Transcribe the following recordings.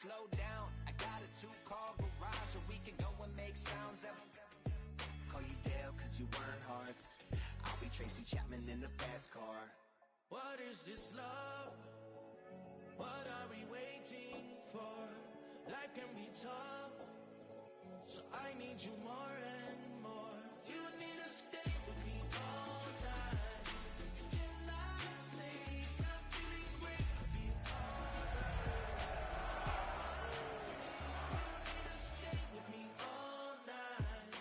slow down. I got a 2-car garage, so we can go and make sounds that call you Dale cause you weren't hearts. I'll be Tracy Chapman in the fast car. What is this love? What are we waiting for? Life can be tough, so I need you more and more. You need to stay with me all night till I sleep. I'm feeling great, I'll be alright. You need to stay with me all night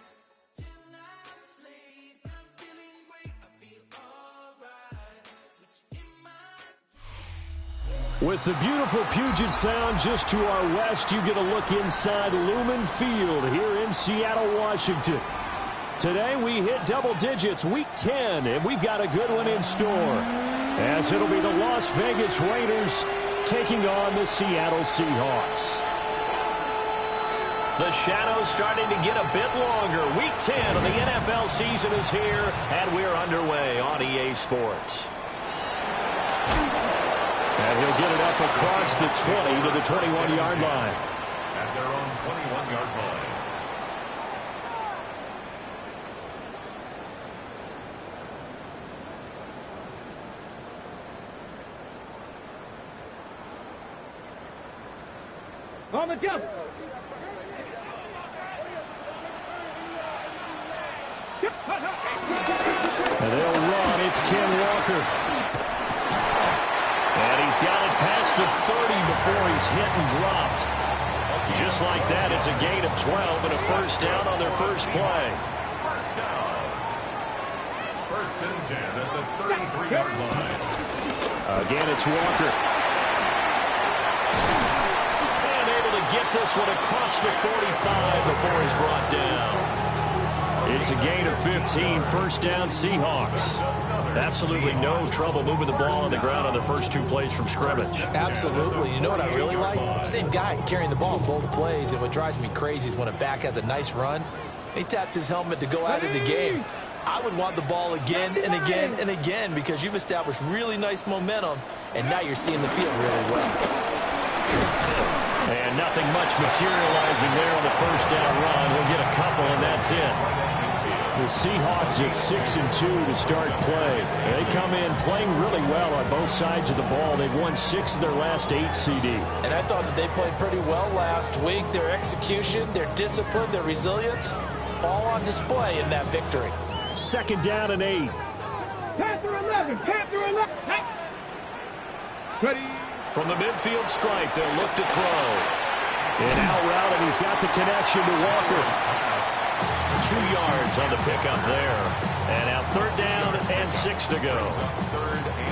till I sleep. I'm feeling great, I'll be alright. In my With the beautiful Puget Sound just to our west, you get a look inside Lumen Field here in Seattle, Washington. Today we hit double digits, week 10, and we've got a good one in store, as it'll be the Las Vegas Raiders taking on the Seattle Seahawks. The shadow's starting to get a bit longer. Week 10 of the NFL season is here, and we're underway on EA Sports. And he'll get it up across the 20 to the 21-yard line. At their own 21-yard line. On the jump. And they'll run. It's Ken Walker. And he's got it past the 30 before he's hit and dropped. Just like that, it's a gain of 12 and a first down on their first play. First down. First and 10 at the 33-yard line. Again, it's Walker. And able to get this one across the 45 before he's brought down. It's a gain of 15, first down Seahawks. Absolutely no trouble moving the ball on the ground on the first two plays from scrimmage. Absolutely. You know what I really like? Same guy carrying the ball in both plays, and what drives me crazy is when a back has a nice run, he taps his helmet to go out of the game. I would want the ball again and again and again because you've established really nice momentum, and now you're seeing the field really well. And nothing much materializing there on the first down run. He'll get a couple, and that's it. The Seahawks at 6-2 to start play. They come in playing really well on both sides of the ball. They've won 6 of their last 8 CD. And I thought that they played pretty well last week. Their execution, their discipline, their resilience, all on display in that victory. Second down and 8. Panther 11. Panther 11. Ready. From the midfield stripe, they'll look to throw. And out route, and he's got the connection to Walker. 2 yards on the pickup there. And now third down and 6 to go.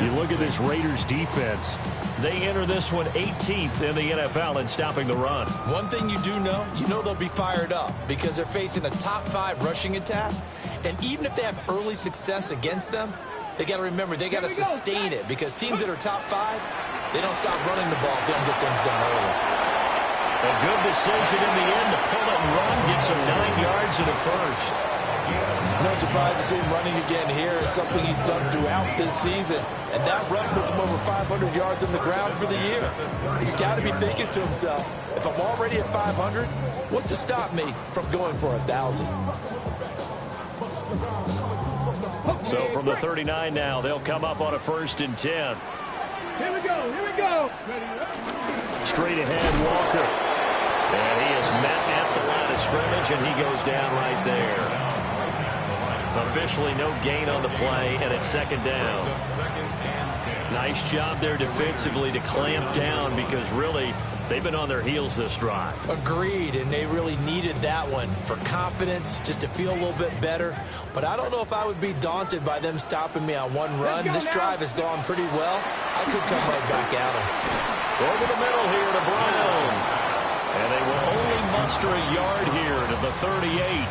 You look at this Raiders defense. They enter this one 18th in the NFL in stopping the run. One thing you do know, they'll be fired up because they're facing a top 5 rushing attack. And even if they have early success against them, they got to remember they got to sustain it because teams that are top 5, they don't stop running the ball if they don't get things done early. A good decision in the end to pull it and run, gets him 9 yards and a first. No surprise to see him running again here. It's something he's done throughout this season. And that run puts him over 500 yards on the ground for the year. He's got to be thinking to himself, if I'm already at 500, what's to stop me from going for 1,000? So from the 39 now, they'll come up on a 1st and 10. Here we go. Here we go. Straight ahead, Walker. And he is met at the line of scrimmage, and he goes down right there. Officially no gain on the play, and it's second down. Nice job there defensively to clamp down because really they've been on their heels this drive. Agreed, and they really needed that one for confidence, just to feel a little bit better. But I don't know if I would be daunted by them stopping me on one run. This drive has gone pretty well. I could come right back at them. Over the middle here to Brown. And they will only muster a yard here to the 38.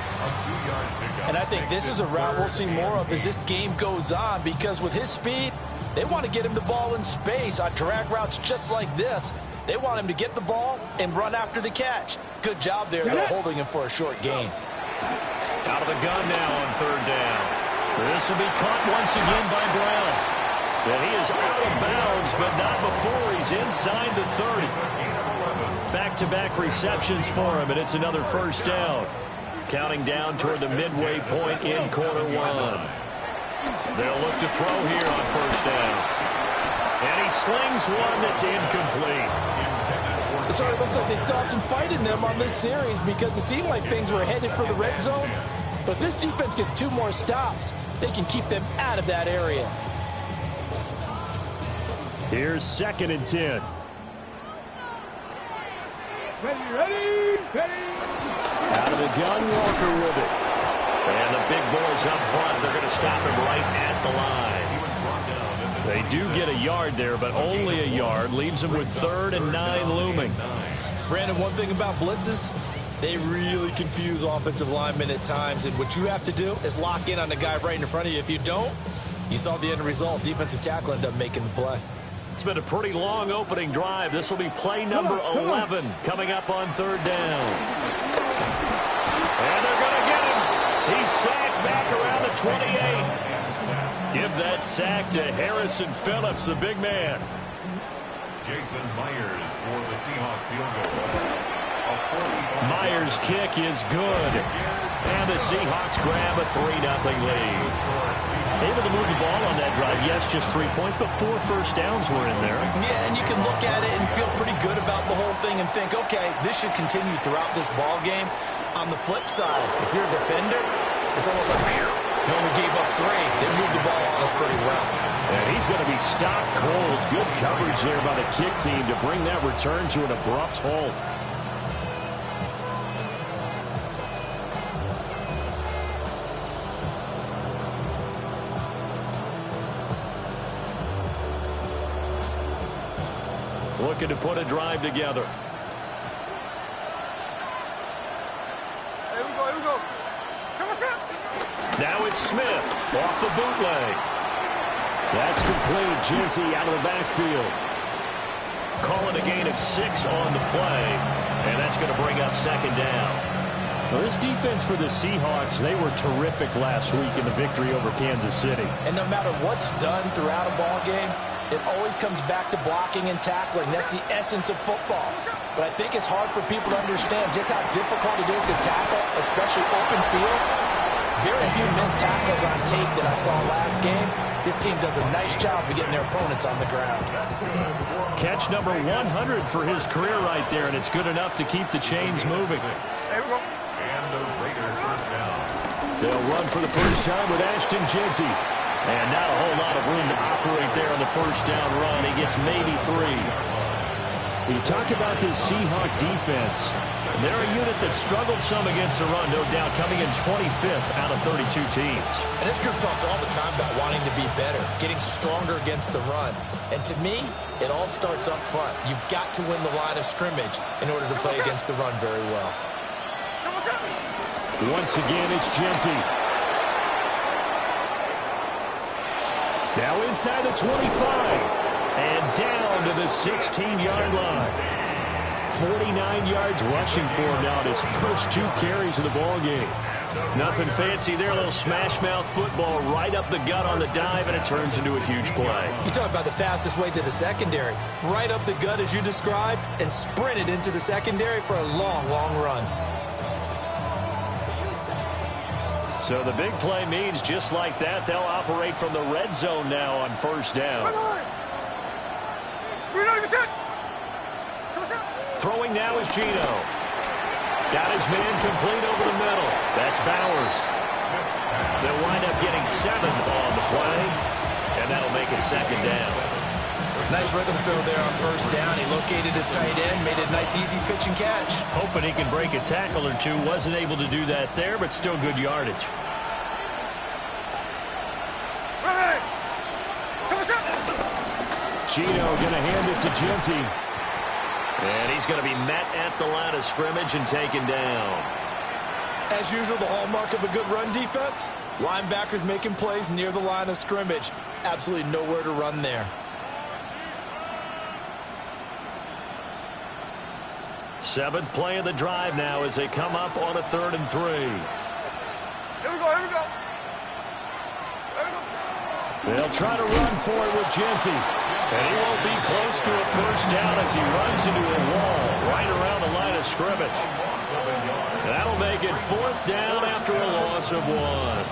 And I think this is a route we'll see more of as this game goes on because with his speed, they want to get him the ball in space on drag routes just like this. They want him to get the ball and run after the catch. Good job there, though, holding him for a short gain. Out of the gun now on third down. This will be caught once again by Brown. And he is out of bounds, but not before he's inside the 30. Back-to-back receptions for him, and it's another first down. Counting down toward the midway point in quarter one. They'll look to throw here on first down. And he slings one that's incomplete. So it looks like they still have some fight in them on this series because it seemed like things were headed for the red zone. But if this defense gets 2 more stops, they can keep them out of that area. Here's 2nd and 10. Ready. Out of the gun, Walker with it. And the big boys up front, they're going to stop him right at the line. They do get a yard there, but only a yard. Leaves them with 3rd and 9 looming. Brandon, one thing about blitzes, they really confuse offensive linemen at times. And what you have to do is lock in on the guy right in front of you. If you don't, you saw the end result. Defensive tackle ended up making the play. It's been a pretty long opening drive. This will be play number 11 coming up on 3rd down. And they're going to get him. He's sacked back around the 28. Give that sack to Harrison Phillips, the big man. Jason Myers for the Seahawks field goal. Myers' kick is good. And the Seahawks grab a 3-0 lead. Able to move the ball on that drive. Yes, just 3 points, but 4 first downs were in there. Yeah, and you can look at it and feel pretty good about the whole thing and think, okay, this should continue throughout this ball game. On the flip side, if you're a defender, it's almost like, whew, you only gave up 3. They moved the ball on us pretty well. And he's going to be stopped cold. Good coverage there by the kick team to bring that return to an abrupt halt. Looking to put a drive together. Here we go. Now it's Smith off the bootleg. That's complete. Genty out of the backfield. Calling a gain of 6 on the play. And that's going to bring up 2nd down. Well, this defense for the Seahawks, they were terrific last week in the victory over Kansas City. And no matter what's done throughout a ball game, it always comes back to blocking and tackling. That's the essence of football. But I think it's hard for people to understand just how difficult it is to tackle, especially open field. Very few missed tackles on tape that I saw last game. This team does a nice job of getting their opponents on the ground. Catch number 100 for his career right there, and it's good enough to keep the chains moving. There we go. And the Raiders first down. They'll run for the first time with Ashton Genty. And not a whole lot of room to operate there on the first down run. He gets maybe 3. You talk about this Seahawk defense. They're a unit that struggled some against the run, no doubt, coming in 25th out of 32 teams. And this group talks all the time about wanting to be better, getting stronger against the run. And to me, it all starts up front. You've got to win the line of scrimmage in order to play against the run very well. Once again, it's Genty. Now inside the 25 and down to the 16-yard line. 49 yards rushing for him now in his first 2 carries of the ball game. Nothing fancy there, a little smash-mouth football right up the gut on the dive, and it turns into a huge play. You talk about the fastest way to the secondary. Right up the gut as you described and sprinted into the secondary for a long, long run. So the big play means just like that, they'll operate from the red zone now on first down. Throwing now is Gino. Got his man complete over the middle. That's Bowers. They'll wind up getting 7 on the play, and that'll make it 2nd down. Nice rhythm throw there on first down. He located his tight end, made it a nice easy pitch and catch. Hoping he can break a tackle or 2. Wasn't able to do that there, but still good yardage. Gino going to hand it to Genty. And he's going to be met at the line of scrimmage and taken down. As usual, the hallmark of a good run defense, linebackers making plays near the line of scrimmage. Absolutely nowhere to run there. Seventh play of the drive now as they come up on a 3rd and 3. Here we go. They'll try to run for it with Genty. And he won't be close to a first down as he runs into a wall right around the line of scrimmage. That'll make it 4th down after a loss of 1.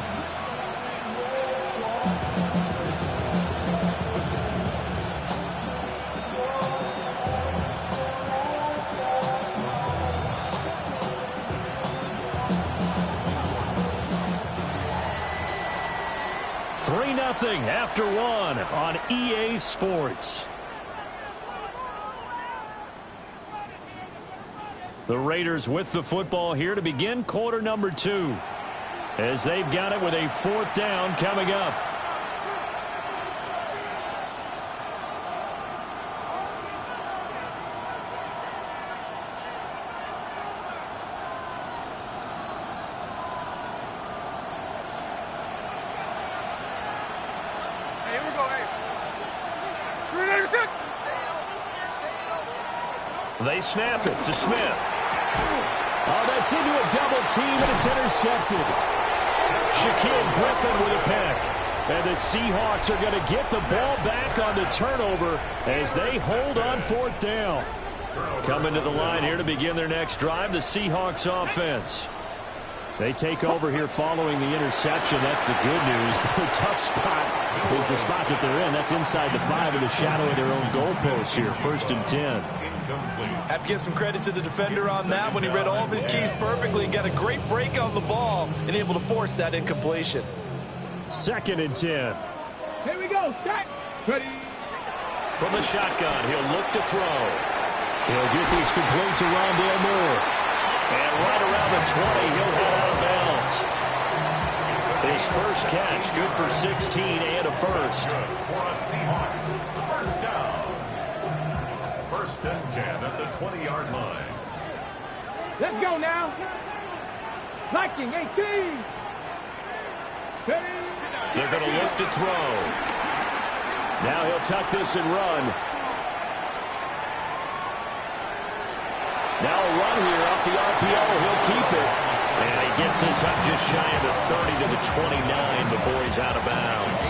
Nothing after 1 on EA Sports. The Raiders with the football here to begin quarter number 2 as they've got it with a 4th down coming up. They snap it to Smith. Oh, that's into a double team, and it's intercepted. Shaquille Griffin with a pick. And the Seahawks are going to get the ball back on the turnover as they hold on 4th down. Coming to the line here to begin their next drive, the Seahawks offense. They take over here following the interception. That's the good news. The tough spot is the spot that they're in. That's inside the 5 in the shadow of their own goalpost here. 1st and 10. Have to give some credit to the defender on that when he read all of his keys perfectly and got a great break on the ball and able to force that incompletion. 2nd and 10. Here we go. Set. Ready. From the shotgun, he'll look to throw. He'll get this complete to Rondale Moore. And right around the 20, he'll head out of bounds. His first catch, good for 16 and a first. First down. 1st and 10 at the 20-yard line. Let's go now. Viking 18. They're going to look to throw. Now he'll tuck this and run. Now a run here off the RPO. He'll keep it. And he gets this up just shy of the 30 to the 29 before he's out of bounds.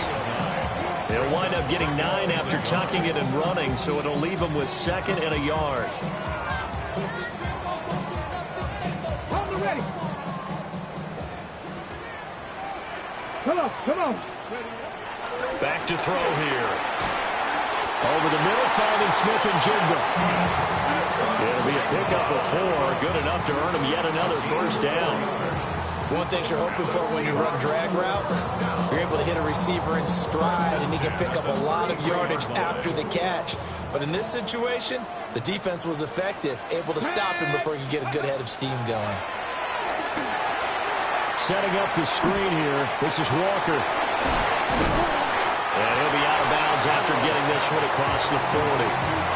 They'll wind up getting 9 after tucking it and running, so it'll leave him with 2nd and a yard. Hold it ready. Come on. Back to throw here. Over the middle, finding Smith and Jigba. It'll be a pickup of 4, good enough to earn him yet another first down. One thing you're hoping for when you run drag routes, you're able to hit a receiver in stride, and he can pick up a lot of yardage after the catch. But in this situation, the defense was effective, able to stop him before he could get a good head of steam going. Setting up the screen here. This is Walker. And he'll be out of bounds after getting this one across the 40.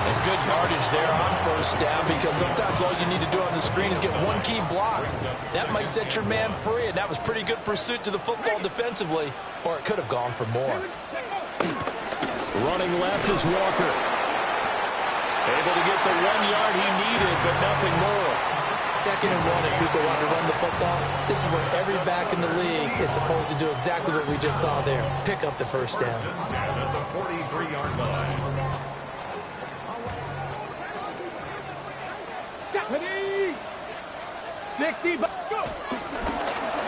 And good yardage there on first down, because sometimes all you need to do on the screen is get one key block. That might set your man free, and that was pretty good pursuit to the football defensively, or it could have gone for more. Running left is Walker. Able to get the 1 yard he needed, but nothing more. 2nd and 1, if people want to run the football, this is where every back in the league is supposed to do exactly what we just saw there. Pick up the first down. At the 43-yard line. Ready. 60. Go.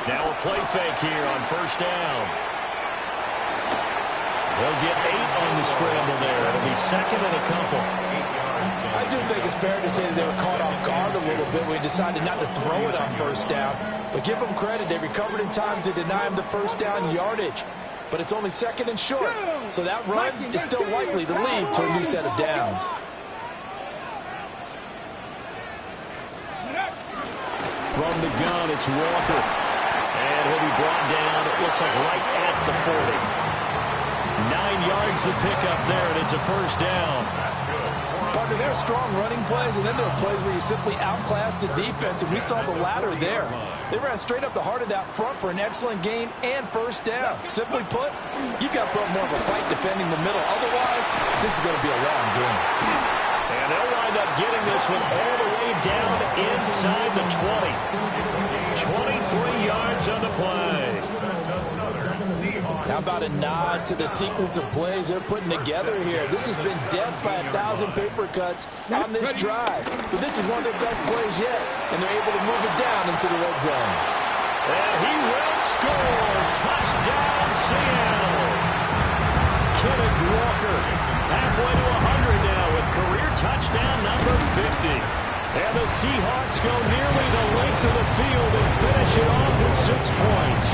Now a play fake here on first down. They'll get 8 on the scramble there. It'll be 2nd and a couple. I do think it's fair to say that they were caught off guard a little bit when we decided not to throw it on first down. But give them credit. They recovered in time to deny him the first down yardage. But it's only 2nd and short. So that run is still likely to lead to a new set of downs. From the gun, it's Walker. And he'll be brought down, it looks like right at the 40. 9 yards to pick up there, and it's a first down. Partner, there are strong running plays, and then there are plays where you simply outclass the defense, and we saw the latter there. They ran straight up the heart of that front for an excellent gain and first down. Simply put, you've got to put up more of a fight defending the middle. Otherwise, this is going to be a long game. And they'll wind up getting this one all the way down inside the 20. 23 yards on the play. How about a nod to the sequence of plays they're putting together here? This has been death by 1,000 paper cuts on this drive. But this is one of their best plays yet, and they're able to move it down into the red zone. And he will score. Touchdown, Seattle. Kenneth Walker, halfway to 100 now with career touchdown number 50. And the Seahawks go nearly the length of the field and finish it off with 6 points.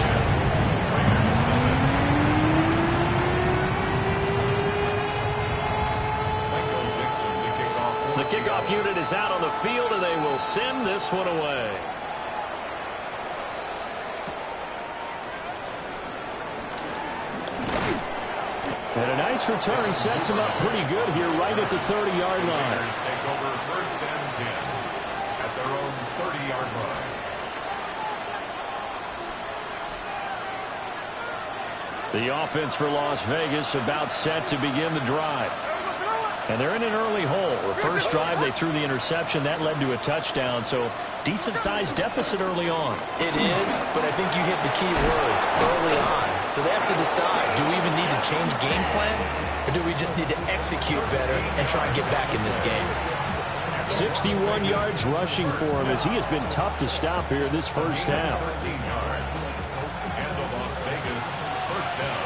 The kickoff unit is out on the field, and they will send this one away. And a nice return sets him up pretty good here right at the 30-yard line. Take over 1st and 10 at their own 30-yard line. The offense for Las Vegas about set to begin the drive. And they're in an early hole. The first drive, they threw the interception. That led to a touchdown, so decent-sized deficit early on. It is, but I think you hit the key words early on. So they have to decide, do we even need to change game plan, or do we just need to execute better and try and get back in this game? 61 yards rushing for him as he has been tough to stop here this first half. 13 yards. And the Las Vegas first down.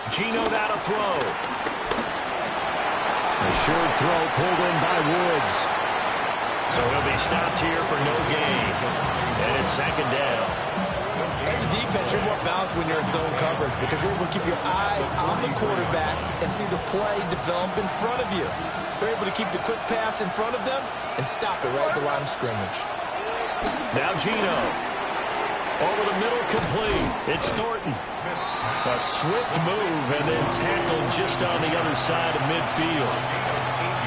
Gino now to throw. A short throw pulled in by Woods. So he'll be stopped here for no gain. And it's 2nd down. As a defense, you're more balanced when you're in zone coverage because you're able to keep your eyes on the quarterback and see the play develop in front of you. You're able to keep the quick pass in front of them and stop it right at the line of scrimmage. Now Gino. Over the middle, complete. It's Thornton. A swift move and then tackled just on the other side of midfield.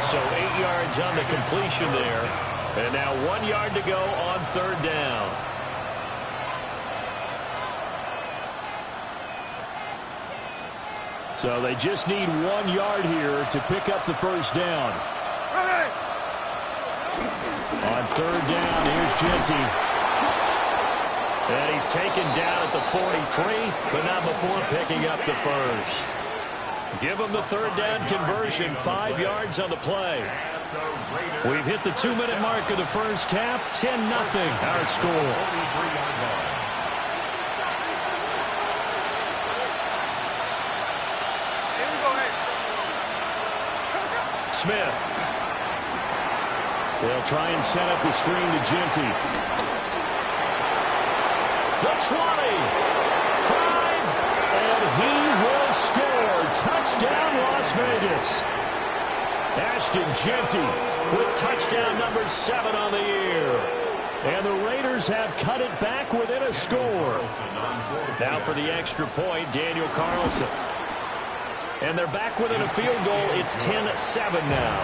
So 8 yards on the completion there. And now 1 yard to go on 3rd down. So they just need 1 yard here to pick up the first down. On 3rd down, here's Genty. And he's taken down at the 43, but not before picking up the first. Give him the 3rd down conversion, 5 yards on the play. We've hit the 2-minute mark of the first half, 10-0 our score. Smith. They'll try and set up the screen to Genty. The 20, 5, and he will score. Touchdown, Las Vegas. Ashton Genty with touchdown number 7 on the year. And the Raiders have cut it back within a score. Now for the extra point, Daniel Carlson. And they're back within a field goal. It's 10-7 now.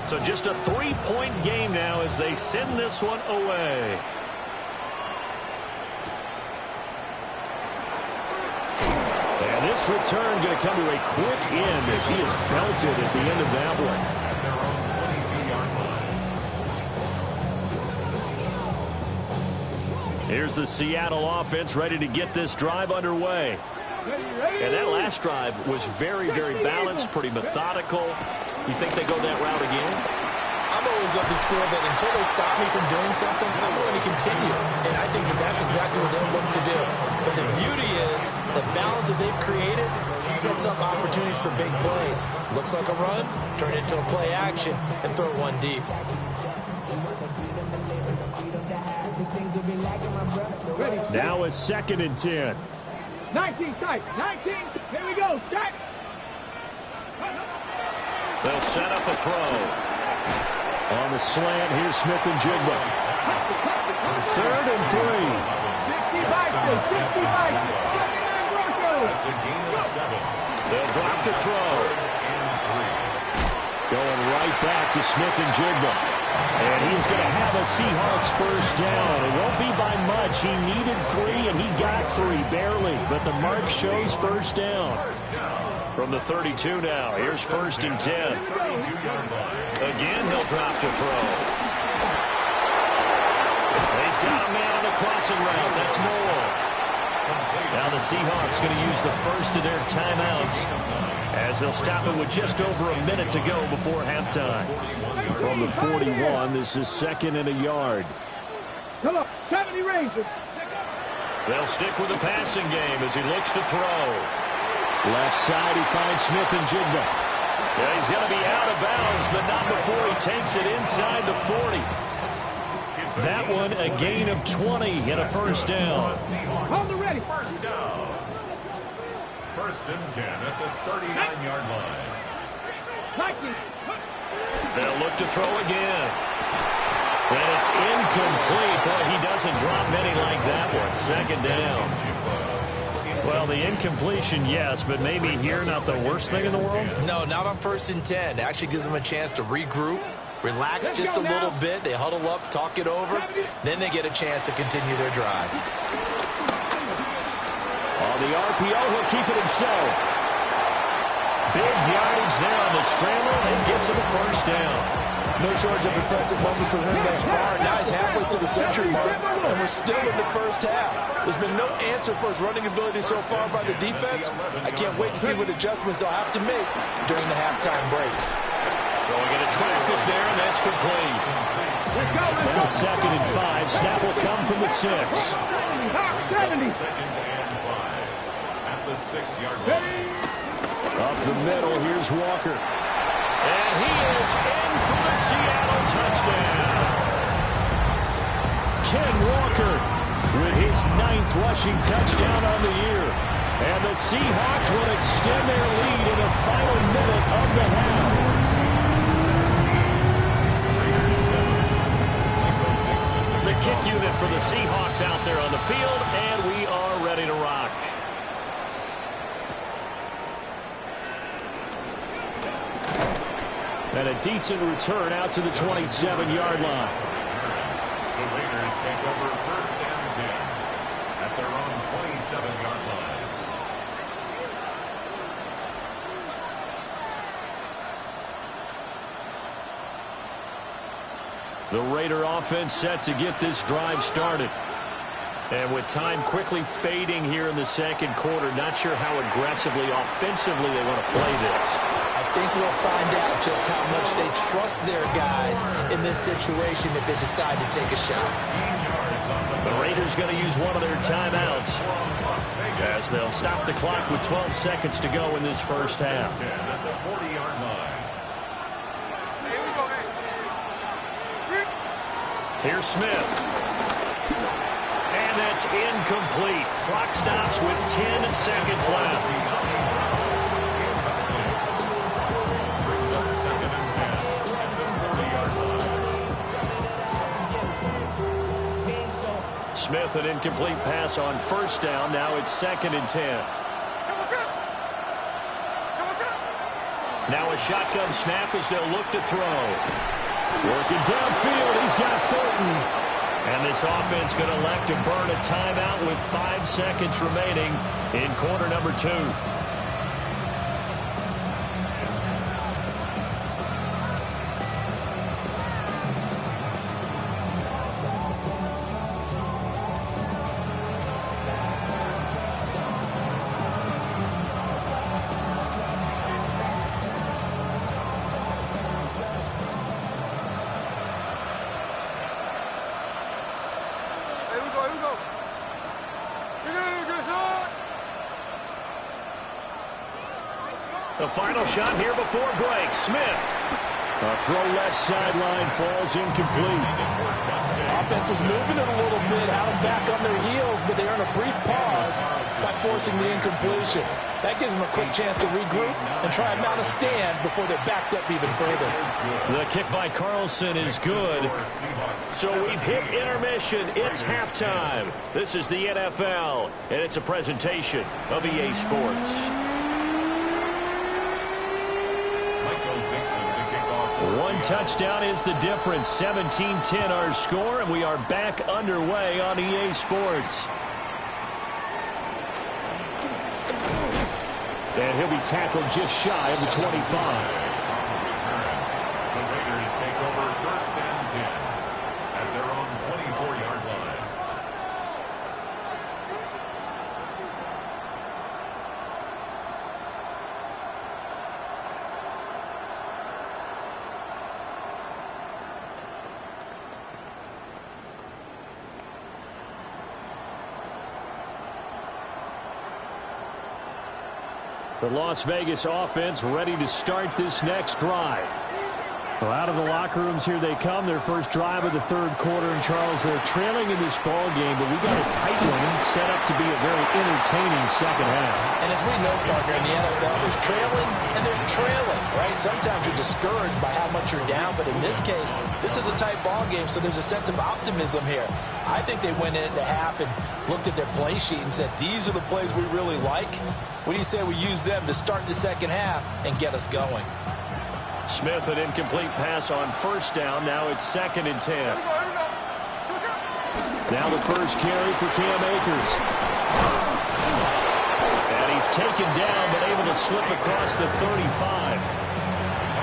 So just a 3-point game now as they send this one away. And this return going to come to a quick end as he is belted at the end of that one. At their own 22-yard line. Here's the Seattle offense ready to get this drive underway. And that last drive was very, very balanced, pretty methodical. You think they go that route again? I'm always of the school that until they stop me from doing something, I'm going to continue. And I think that that's exactly what they'll look to do. But the beauty is the balance that they've created sets up opportunities for big plays. Looks like a run, turn it into a play action, and throw one deep. Now a 2nd and 10. 19 tight. 19. Here we go. Set. They'll set up a throw. On the slant, here's Smith and Jigba. 3rd and 3. 65. That's a gain of 7. They'll drop the throw. Going right right back to Smith and Jigba. And he's going to have a Seahawks first down. It won't be by much. He needed 3, and he got 3, barely. But the mark shows first down. From the 32 now, here's 1st and 10. Again, he'll drop to throw. He's got a man on the crossing route. That's more. Now the Seahawks going to use the first of their timeouts as they'll stop it with just over a minute to go before halftime. From the 41, this is 2nd and a yard. Come on, 70 Rangers. They'll stick with the passing game as he looks to throw. Left side, he finds Smith and Jigba. Yeah, he's going to be out of bounds, but not before he takes it inside the 40. That one, a gain of 20 and a first down. Hold the ready. First down. 1st and 10 at the 39-yard line. They'll look to throw again. And it's incomplete. Boy, he doesn't drop many like that one. 2nd down. Well, the incompletion, yes, but maybe here not the worst thing in the world? No, not on 1st and 10. It actually gives them a chance to regroup, relax just a little bit. They huddle up, talk it over. Then they get a chance to continue their drive. On the RPO, he'll keep it himself. Big yardage there on the scramble and gets him a first down. No shortage of impressive moments for him thus far. Now he's halfway to the century mark, and we're still in the first half. There's been no answer for his running ability so far by the defense. I can't wait to see what adjustments they'll have to make during the halftime break. Throwing into traffic there, and that's complete. Now 2nd and 5. Snap will come from the 6. 2nd and 5 at the 6-yard line. Up the middle, here's Walker. And he is in for the Seattle touchdown. Ken Walker with his 9th rushing touchdown on the year. And the Seahawks will extend their lead in the final minute of the half. The kick unit for the Seahawks out there on the field, and we are ready to rock. And a decent return out to the 27-yard line. The Raiders take over 1st and 10 at their own 27-yard line. The Raider offense set to get this drive started. And with time quickly fading here in the 2nd quarter, not sure how aggressively, offensively they want to play this. I think we'll find out just how much they trust their guys in this situation if they decide to take a shot. The Raiders going to use one of their timeouts as they'll stop the clock with 12 seconds to go in this first half. At the 40-yard line. Here's Smith. And that's incomplete. Clock stops with 10 seconds left. Smith, an incomplete pass on first down. Now it's 2nd and 10. Now a shotgun snap as they'll look to throw. Working downfield, he's got Thornton. And this offense going to elect to burn a timeout with 5 seconds remaining in quarter number 2. The final shot here before break. Smith. A throw left sideline falls incomplete. Offense was moving it a little bit, had them back on their heels, but they earn a brief pause by forcing the incompletion. That gives them a quick chance to regroup and try and mount a stand before they're backed up even further. The kick by Carlson is good. So we've hit intermission. It's halftime. This is the NFL, and it's a presentation of EA Sports. One touchdown is the difference. 17-10 our score, and we are back underway on EA Sports. And he'll be tackled just shy of the 25. The Raiders take over 1st and 10 at their own 24-yard line. The Las Vegas offense ready to start this next drive. Well, out of the locker rooms here they come. Their first drive of the third quarter. And, Charles, they're trailing in this ball game, but we got a tight one set up to be a very entertaining second half. And as we know, partner, in the NFL, there's trailing and there's trailing, right? Sometimes you're discouraged by how much you're down, but in this case, this is a tight ball game, so there's a sense of optimism here. I think they went into half and looked at their play sheet and said, these are the plays we really like. What do you say we use them to start the second half and get us going? Smith, an incomplete pass on first down. Now it's 2nd and 10. Now the first carry for Cam Akers. And he's taken down, but able to slip across the 35.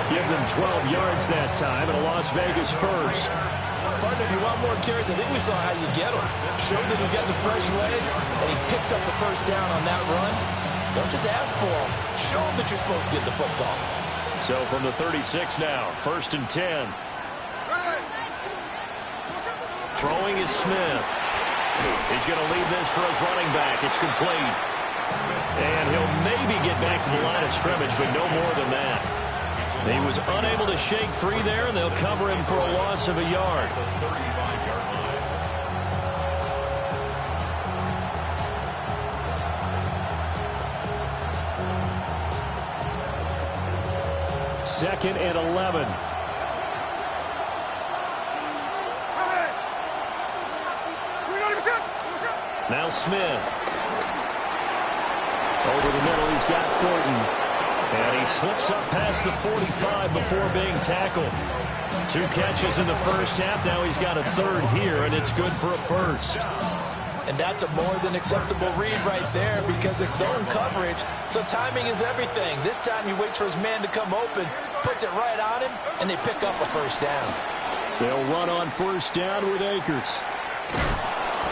Give them 12 yards that time, and a Las Vegas first. Partner, if you want more carries, I think we saw how you get them. Showed that he's got the fresh legs, and he picked up the first down on that run. Don't just ask for them. Show them that you're supposed to get the football. So from the 36 now, 1st and 10. Throwing is Smith. He's going to leave this for his running back. It's complete. And he'll maybe get back to the line of scrimmage, but no more than that. He was unable to shake free there, and they'll cover him for a loss of a yard. 2nd and 11. Now Smith. Over the middle, he's got Thornton. And he slips up past the 45 before being tackled. 2 catches in the first half. Now he's got a third here, and it's good for a first. And that's a more than acceptable read right there because it's zone coverage, so timing is everything. This time he waits for his man to come open, puts it right on him, and they pick up a first down. They'll run on first down with Akers.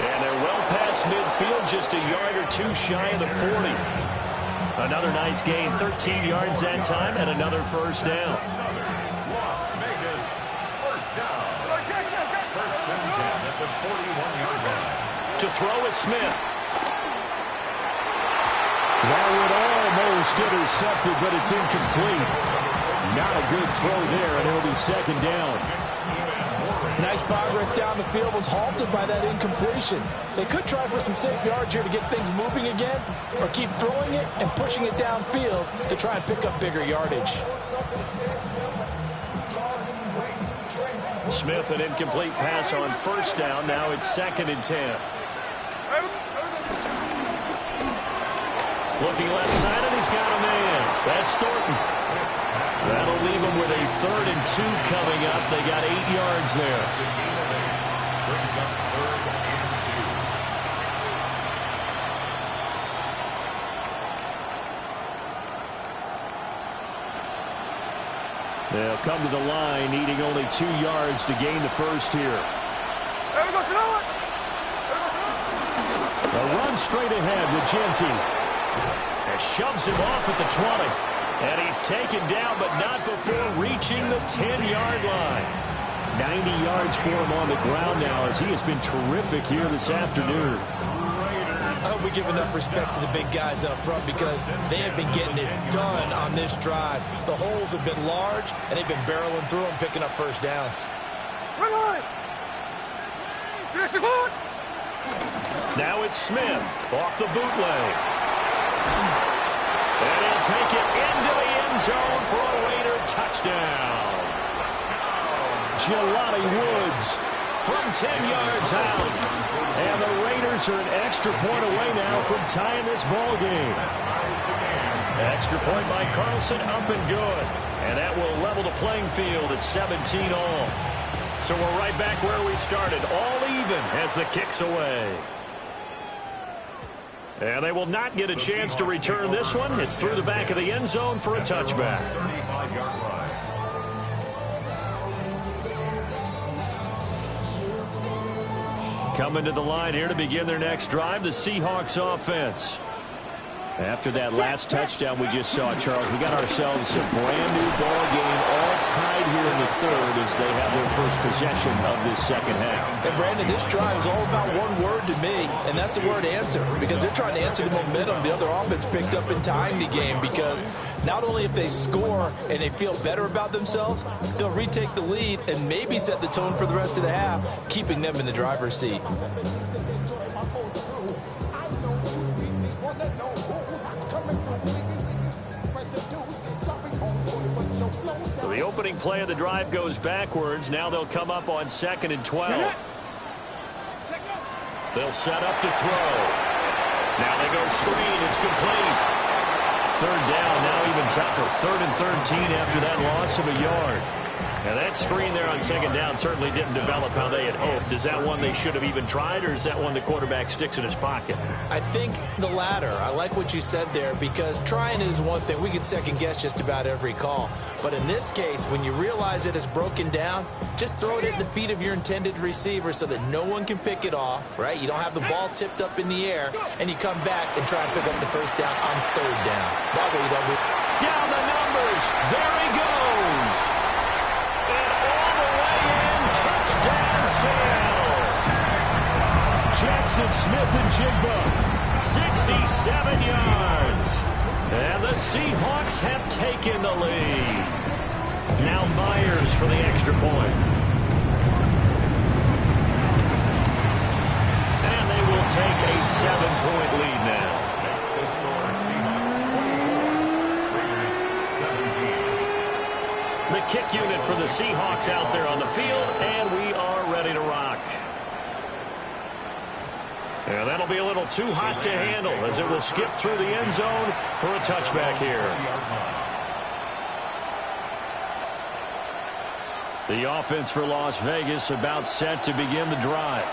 And they're well past midfield, just a yard or 2 shy of the 40. Another nice gain, 13 yards that time, and another first down. Las Vegas, first down. 1st and 10 at the 41-yard line. To throw is Smith. That would almost intercepted, but it's incomplete. Not a good throw there, and it'll be 2nd down. Nice progress down the field, was halted by that incompletion. They could try for some safe yards here to get things moving again, or keep throwing it and pushing it downfield to try and pick up bigger yardage. Smith, an incomplete pass on first down. Now it's 2nd and 10. Looking left side, and he's got a man. That's Thornton. That'll leave him with a 3rd and 2 coming up. They got 8 yards there. Brings up 3rd and 2. They'll come to the line, needing only 2 yards to gain the first here. A run straight ahead with Genty. And shoves him off at the 20. And he's taken down, but not before reaching the 10-yard line. 90 yards for him on the ground now, as he has been terrific here this afternoon. I hope we give enough respect to the big guys up front because they have been getting it done on this drive. The holes have been large, and they've been barreling through them, picking up first downs. Now it's Smith off the bootleg. And he'll take it into the end zone for a Raider touchdown. Jelani Woods from 10 yards out. And the Raiders are an extra point away now from tying this ball game. Extra point by Carlson, up and good. And that will level the playing field at 17 all. So we're right back where we started, all even as the kick's away. And they will not get a chance to return this one. It's through the back of the end zone for a touchback. 35-yard line. Coming to the line here to begin their next drive, the Seahawks offense. After that last touchdown we just saw, Charles, we got ourselves a brand-new ball game, all tied here in the third as they have their first possession of this second half. And, Brandon, this drive is all about one word to me, and that's the word answer, because they're trying to answer the momentum the other offense picked up in tying the game, because not only if they score and they feel better about themselves, they'll retake the lead and maybe set the tone for the rest of the half, keeping them in the driver's seat. So the opening play of the drive goes backwards. Now they'll come up on 2nd and 12. They'll set up to throw. Now they go screen. It's complete. Third down, now even tougher. 3rd and 13 after that loss of a yard. Now that screen there on 2nd down certainly didn't develop how they had hoped. Is that one they should have even tried, or is that one the quarterback sticks in his pocket? I think the latter. I like what you said there, because trying is one thing. We can second guess just about every call. But in this case, when you realize it is broken down, just throw it at the feet of your intended receiver so that no one can pick it off, right? You don't have the ball tipped up in the air, and you come back and try and pick up the first down on 3rd down. That way you don't lose. Down the numbers. There he goes. And all the way in, touchdown Sale. Jackson Smith-Njigba, 67 yards. And the Seahawks have taken the lead. Now Myers for the extra point. And they will take a 7-point lead now. Makes the score Seahawks 24, Raiders 17. The kick unit for the Seahawks out there on the field, and we are ready to rock. And that'll be a little too hot to handle as it will skip through the end zone for a touchback here. The offense for Las Vegas about set to begin the drive.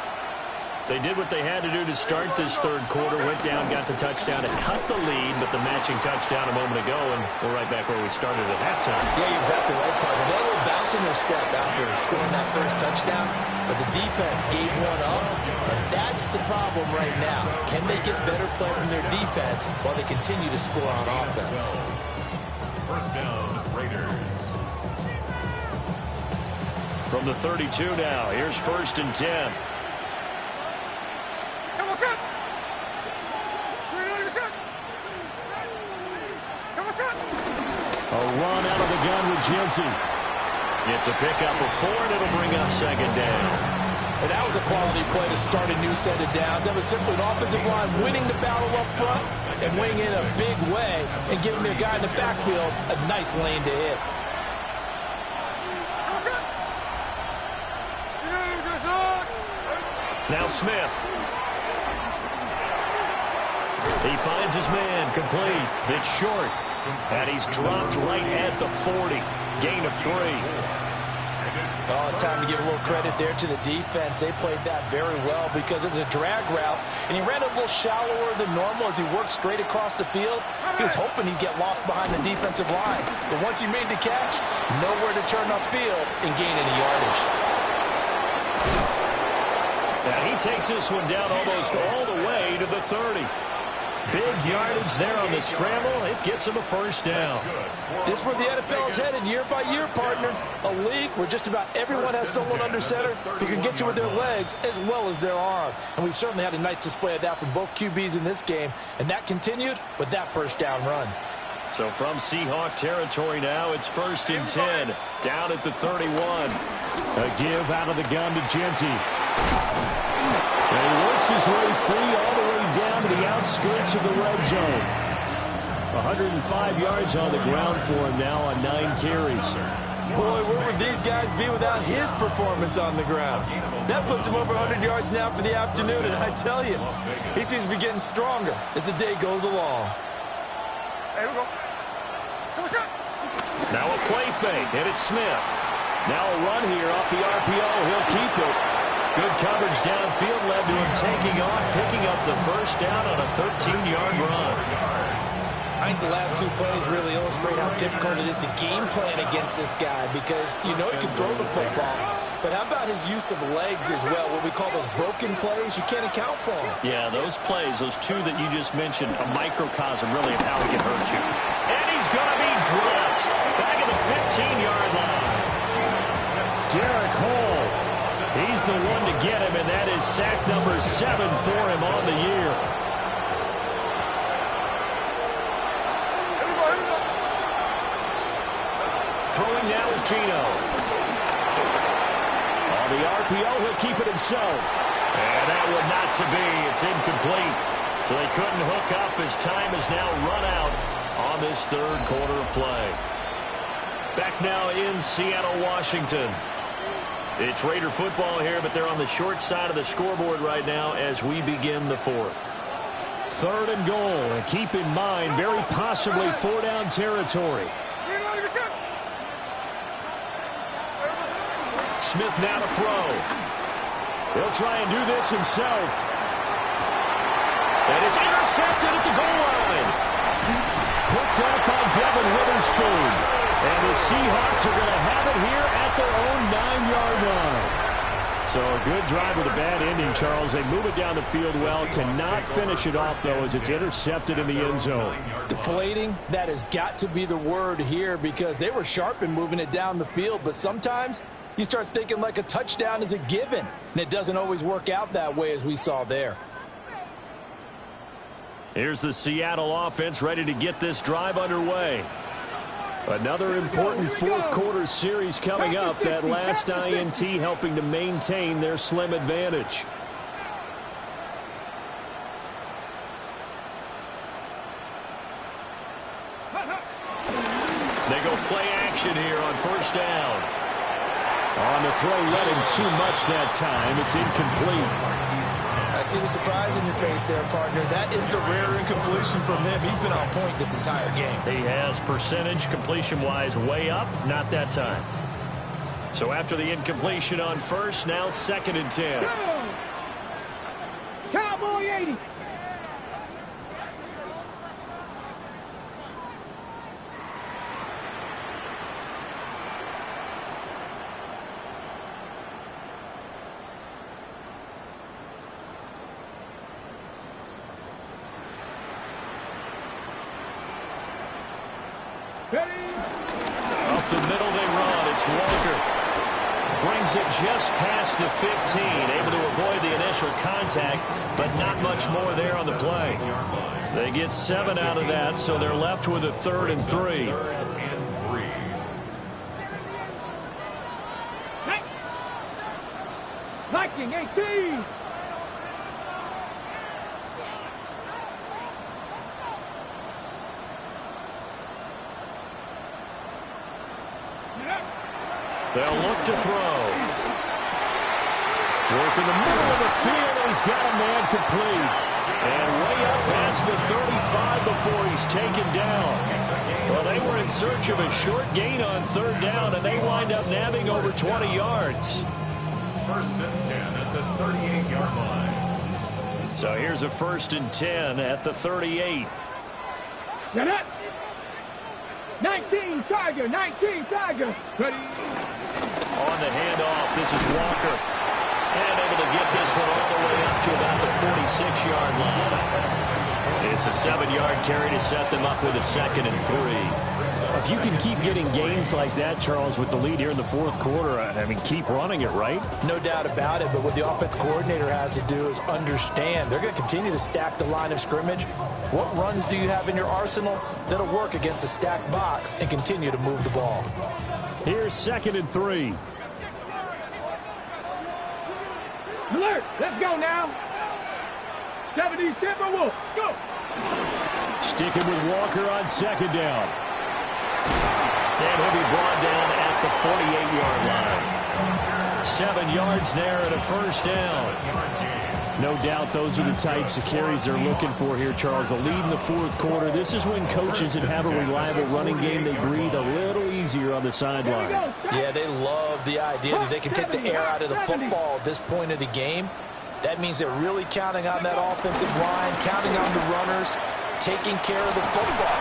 They did what they had to do to start this third quarter, went down, got the touchdown to cut the lead, but the matching touchdown a moment ago, and we're right back where we started at halftime. Yeah, you're exactly right, partner. They had a little bounce in their step after scoring that first touchdown, but the defense gave one up, and that's the problem right now. Can they get better play from their defense while they continue to score on offense? First down, Raiders. From the 32 now, here's 1st and 10. A run out of the gun with Genty. It's a pickup of 4, and it'll bring up 2nd down. And that was a quality play to start a new set of downs. That was simply an offensive line winning the battle up front and weighing in a big way and giving their guy in the backfield a nice lane to hit. Now Smith. He finds his man, complete. It's short. And he's dropped right at the 40. Gain of 3. Oh, it's time to give a little credit there to the defense. They played that very well because it was a drag route, and he ran a little shallower than normal as he worked straight across the field. He was hoping he'd get lost behind the defensive line. But once he made the catch, nowhere to turn upfield and gain any yardage. And he takes this one down almost all the way to the 30. Big yardage there on the scramble. It gets him a first down. This is where the NFL is headed year by year, partner. A league where just about everyone has someone under center who can get you with their legs as well as their arm. And we've certainly had a nice display of that from both QBs in this game. And that continued with that first down run. So from Seahawk territory now, it's 1st and 10. Down at the 31. A give out of the gun to Genty. And he works his way free all the way down to the outskirts of the red zone. 105 yards on the ground for him now on 9 carries. Boy, where would these guys be without his performance on the ground? That puts him over 100 yards now for the afternoon, and I tell you, he seems to be getting stronger as the day goes along. There we go. Now a play fake, and it's Smith. Now a run here off the RPO. He'll keep it. Good coverage downfield led to him taking off, picking up the first down on a 13-yard run. I think the last two plays really illustrate how difficult it is to game plan against this guy because you know he can throw the football. But how about his use of legs as well, what we call those broken plays? You can't account for them. Yeah, those plays, those two that you just mentioned, a microcosm really of how he can hurt you. And he's going to be dropped back at the 15-yard line. Derek Hall, he's the one to get him, and that is sack number 7 for him on the year. Throwing now is Gino. On the RPO, he'll keep it himself. And that would not to be. It's incomplete. So they couldn't hook up as time has now run out on this third quarter of play. Back now in Seattle, Washington. It's Raider football here, but they're on the short side of the scoreboard right now as we begin the fourth. Third and goal. And keep in mind, very possibly four-down territory. Smith now to throw. He'll try and do this himself. And it's intercepted at the goal line. Picked up by Devin Witherspoon. And the Seahawks are going to have it here at their own 9-yard line. So a good drive with a bad ending, Charles. They move it down the field well. Cannot finish it off, though, as it's intercepted in the end zone. Deflating, that has got to be the word here because they were sharp in moving it down the field. But sometimes you start thinking like a touchdown is a given, and it doesn't always work out that way as we saw there. Here's the Seattle offense ready to get this drive underway. Another important fourth quarter series coming up. That last INT helping to maintain their slim advantage. They go play action here on first down. On the throw, led him too much that time. It's incomplete. I see the surprise in your face there, partner. That is a rare incompletion from him. He's been on point this entire game. He has percentage completion-wise way up, not that time. So after the incompletion on first, now 2nd and 10. Cowboy 80. Up the middle they run. It's Walker. Brings it just past the 15. Able to avoid the initial contact, but not much more there on the play. They get 7 out of that, so they're left with a 3rd and 3. Viking 18. They'll look to throw. Work in the middle of the field, and he's got a man complete. And way up past the 35 before he's taken down. Well, they were in search of a short gain on 3rd down, and they wind up nabbing over 20 yards. 1st and 10 at the 38-yard line. So here's a 1st and 10 at the 38. Get it. 19 Tiger, 19 Tiger. Ready. On the handoff, this is Walker. And able to get this one all the way up to about the 46-yard line. It's a 7-yard carry to set them up with a 2nd and 3. If you can keep getting gains like that, Charles, with the lead here in the fourth quarter, I mean, keep running it, right? No doubt about it, but what the offense coordinator has to do is understand. They're going to continue to stack the line of scrimmage. What runs do you have in your arsenal that'll work against a stacked box and continue to move the ball? Here's 2nd and 3. Alert, let's go now. 70 Timberwolves, go. Sticking with Walker on 2nd down. And he'll be brought down at the 48-yard line. 7 yards there and a 1st down. No doubt those are the types of carries they're looking for here, Charles. The lead in the fourth quarter. This is when coaches that have a reliable running game, they breathe a little easier on the sideline. Yeah, they love the idea that they can take the air out of the football at this point of the game. That means they're really counting on that offensive line, counting on the runners, taking care of the football.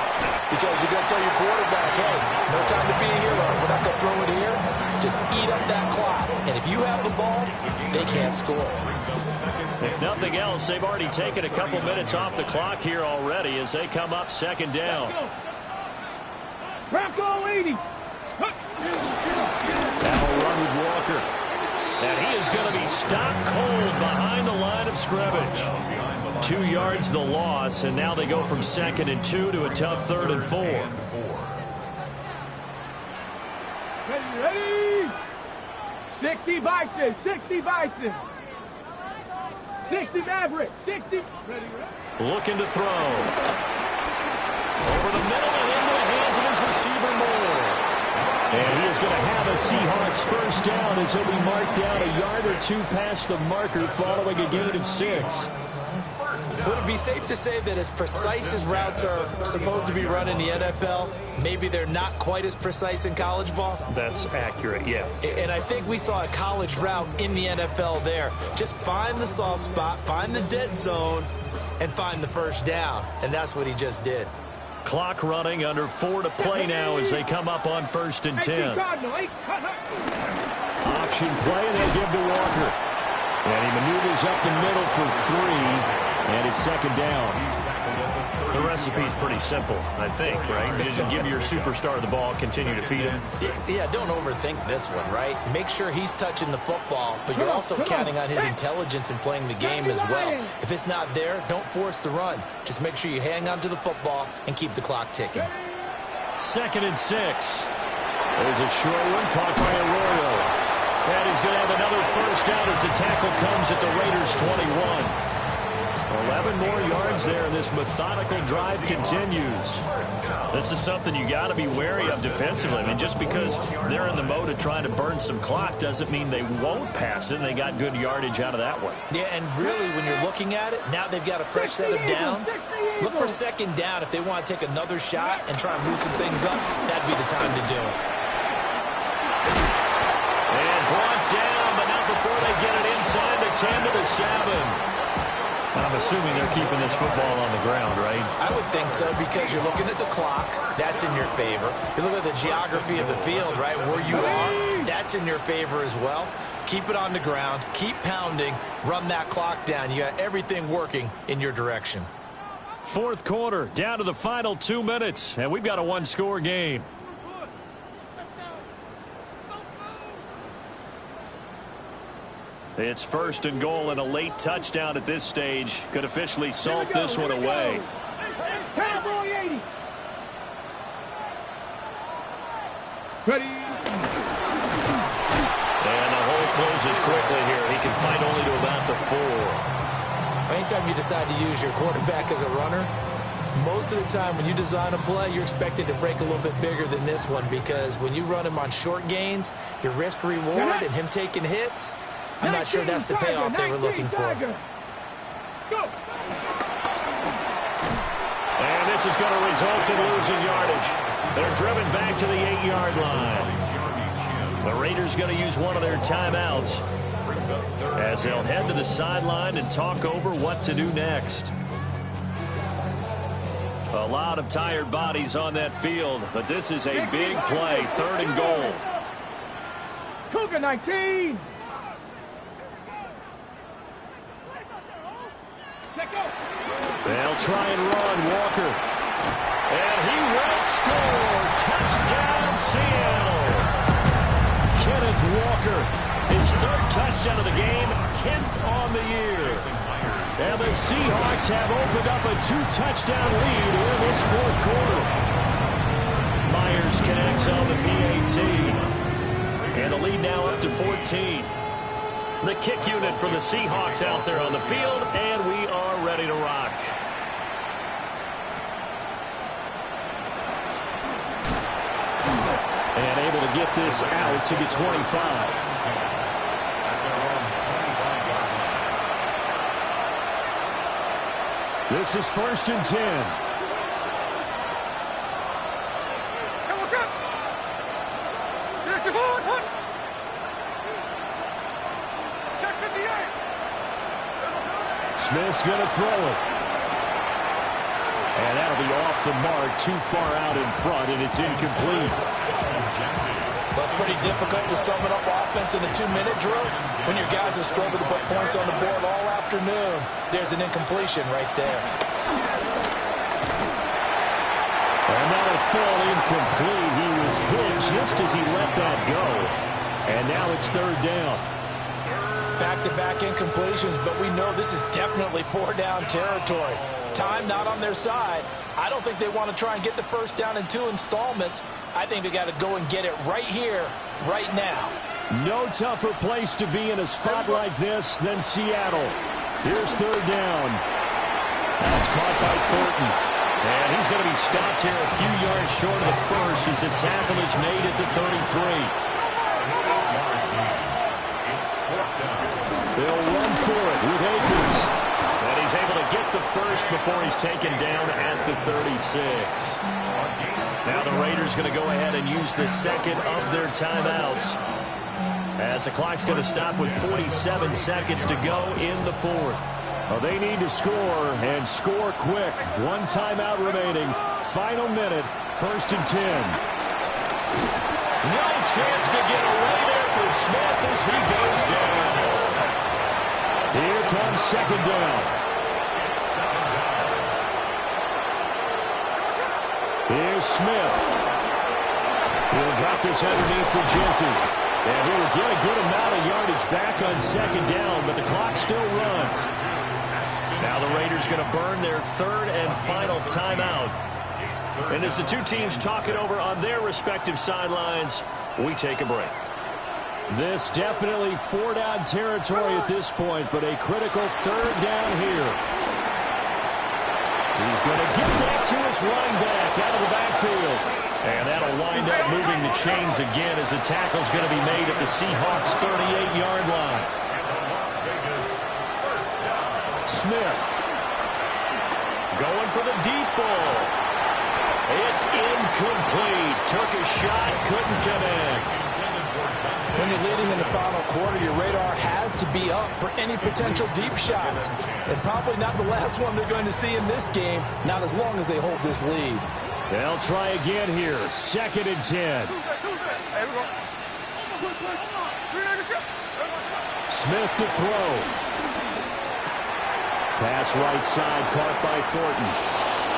Because you're going to tell your quarterback, hey, no time to be a hero. We're not going to throw it here. Just eat up that clock. And if you have the ball, they can't score. If nothing else, they've already taken a couple minutes off the clock here already as they come up second down. Bronco 80. That'll run with Walker. And he is going to be stopped cold behind the line of scrimmage. 2 yards the loss, and now they go from 2nd and 2 to a tough 3rd and 4. Ready. 60 Bison. 60 Bison. 60 Maverick. 60. Looking to throw. Over the middle and into the hands of his receiver Moore. And he is going to have a Seahawks first down as he'll be marked down a yard or 2 past the marker following a gain of 6. Would it be safe to say that as precise as routes are supposed to be run in the NFL, maybe they're not quite as precise in college ball? That's accurate, yeah. And I think we saw a college route in the NFL there. Just find the soft spot, find the dead zone, and find the first down. And that's what he just did. Clock running, under 4 to play now as they come up on 1st and 10. Option play, and they give to Walker. And he maneuvers up the middle for 3. And it's 2nd down. The recipe's pretty simple, I think, right? Just give your superstar the ball, continue to feed him. Yeah, don't overthink this one, right? Make sure he's touching the football, but you're also counting on his intelligence in playing the game as well. If it's not there, don't force the run. Just make sure you hang on to the football and keep the clock ticking. 2nd and 6. There's a short one caught by Arroyo. And he's going to have another first down as the tackle comes at the Raiders' 21. 11 more yards there, and this methodical drive continues. This is something you got to be wary of defensively. I mean, just because they're in the mode of trying to burn some clock doesn't mean they won't pass it. They got good yardage out of that one. Yeah, and really, when you're looking at it, now they've got a fresh set of downs. Look for 2nd down if they want to take another shot and try and loosen things up. That'd be the time to do it. And brought down, but not before they get it inside the 10 to the 7. I'm assuming they're keeping this football on the ground, right? I would think so, because you're looking at the clock. That's in your favor. You look at the geography of the field, right, where you are. That's in your favor as well. Keep it on the ground. Keep pounding. Run that clock down. You got everything working in your direction. 4th quarter, down to the final 2 minutes, and we've got a 1-score game. It's 1st and goal, and a late touchdown at this stage could officially salt this one away. Cowboy 80. Ready. And the hole closes quickly here. He can find only to about the 4. Anytime you decide to use your quarterback as a runner, most of the time when you design a play, you're expected to break a little bit bigger than this one, because when you run him on short gains, your risk-reward and him taking hits, I'm not sure that's the payoff they were looking for. And this is going to result in losing yardage. They're driven back to the 8-yard line. The Raiders going to use one of their timeouts as they'll head to the sideline and talk over what to do next. A lot of tired bodies on that field, but this is a big play. 3rd and goal. Cougar 19. They'll try and run Walker. And he will score. Touchdown, Seattle. Kenneth Walker, his 3rd touchdown of the game, 10th on the year. And the Seahawks have opened up a 2-touchdown lead in this 4th quarter. Myers connects on the PAT. And the lead now up to 14. The kick unit for the Seahawks out there on the field, and we are ready to rock. And able to get this out to the 25. This is 1st and 10. Smith's going to throw it. And that'll be off the mark, too far out in front, and it's incomplete. Well, it's pretty difficult to sum it up offense in a 2-minute drill when your guys have struggled to put points on the board all afternoon. There's an incompletion right there. And that'll fall incomplete. He was hit just as he let that go. And now it's third down. Back-to-back incompletions, but we know this is definitely 4-down territory. Time not on their side. I don't think they want to try and get the first down in 2 installments. I think they got to go and get it right here, right now. No tougher place to be in a spot like this than Seattle. Here's third down. That's caught by Thornton. And he's going to be stopped here a few yards short of the first as the tackle is made at the 33. They'll run for it with Akers. And he's able to get the first before he's taken down at the 36. Now the Raiders going to go ahead and use the second of their timeouts, as the clock's going to stop with 47 seconds to go in the fourth. Well, they need to score, and score quick. 1 timeout remaining. Final minute, 1st and 10. No chance to get away there for Smith as he goes down. Here comes second down. Here's Smith. He'll drop this underneath for Genty. And he will get a good amount of yardage back on second down, but the clock still runs. Now the Raiders going to burn their third and final timeout. And as the two teams talk it over on their respective sidelines, we take a break. This definitely 4-down territory at this point, but a critical third down here. He's going to get that to his running back out of the backfield. And that'll wind up moving the chains again as the tackle's going to be made at the Seahawks' 38-yard line. Smith going for the deep ball. It's incomplete. Took a shot, couldn't connect. When you're leading in the final quarter, your radar has to be up for any potential deep shots. And probably not the last one they're going to see in this game, not as long as they hold this lead. They'll try again here. 2nd and 10. Smith to throw. Pass right side, caught by Thornton.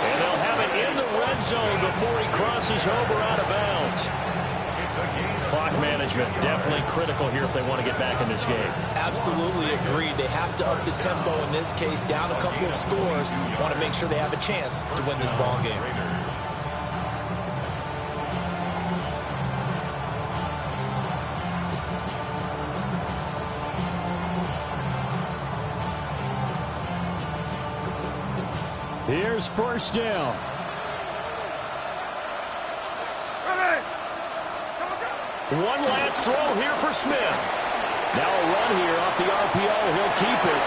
And they'll have it in the red zone before he crosses over out of bounds. Clock management definitely critical here if they want to get back in this game. Absolutely agreed. They have to up the tempo in this case, down a couple of scores. Want to make sure they have a chance to win this ball game. Here's first down. One last throw here for Smith. Now a run here off the RPO. He'll keep it.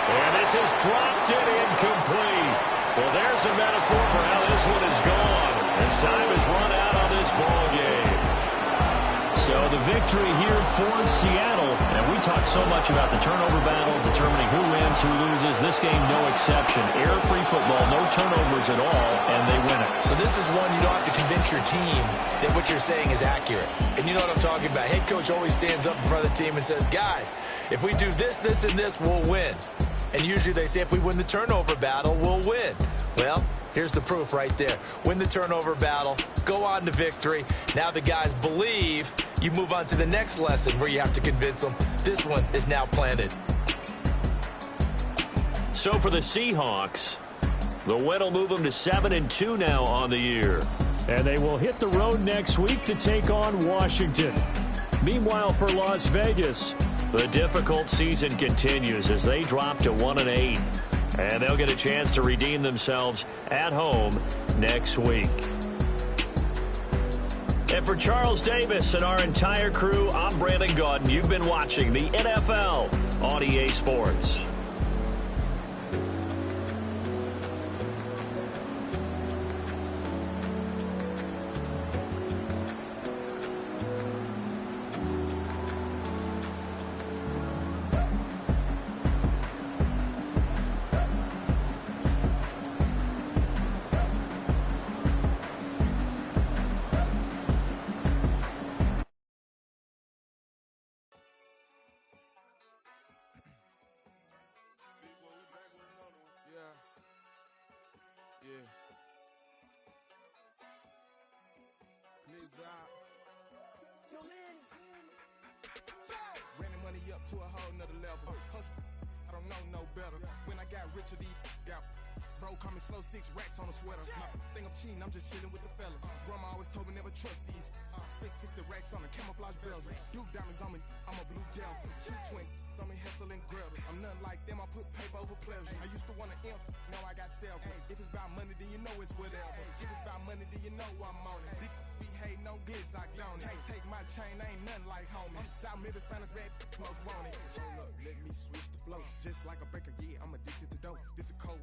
And this is dropped it incomplete. Well, there's a metaphor for how this one is gone. As time has run out on this ball game. So the victory here for Seattle. And we talk so much about the turnover battle, determining who wins, who loses. This game, no exception. Error-free football, no turnovers at all, and they win it. So this is one you don't have to convince your team that what you're saying is accurate. And you know what I'm talking about. Head coach always stands up in front of the team and says, guys, if we do this, this, and this, we'll win. And usually they say if we win the turnover battle, we'll win. Well, here's the proof right there. Win the turnover battle, go on to victory. Now the guys believe. You move on to the next lesson where you have to convince them. This one is now planted. So for the Seahawks, the win will move them to 7-2 now on the year. And they will hit the road next week to take on Washington. Meanwhile, for Las Vegas, the difficult season continues as they drop to 1-8. And they'll get a chance to redeem themselves at home next week. And for Charles Davis and our entire crew, I'm Brandon Gaudin. You've been watching the NFL on EA Sports. What's up? Ran the money up to a whole nother level. Hustle, I don't know no better. When I got richer, these got bro, call me slow, 6 racks on a sweater. My think I'm cheating, I'm just chilling with the fellas. Grandma always told me never trust these. Spent 60 racks on a camouflage bells. Blue diamonds on me, I'm a blue devil. 220 on me, Hessel and Gretel. I'm nothing like them, I put paper over pleasure. I used to want to imp, now I got self. If it's about money, then you know it's whatever. If it's about money, then you know I'm on it. Be hating on glitz, I don't it. Can't take my chain, I ain't nothing like homie. South Middle Spanish bad most want it. Hold up, let me switch the flow. Just like a breaker, yeah, I'm addicted to dope. This a cold word.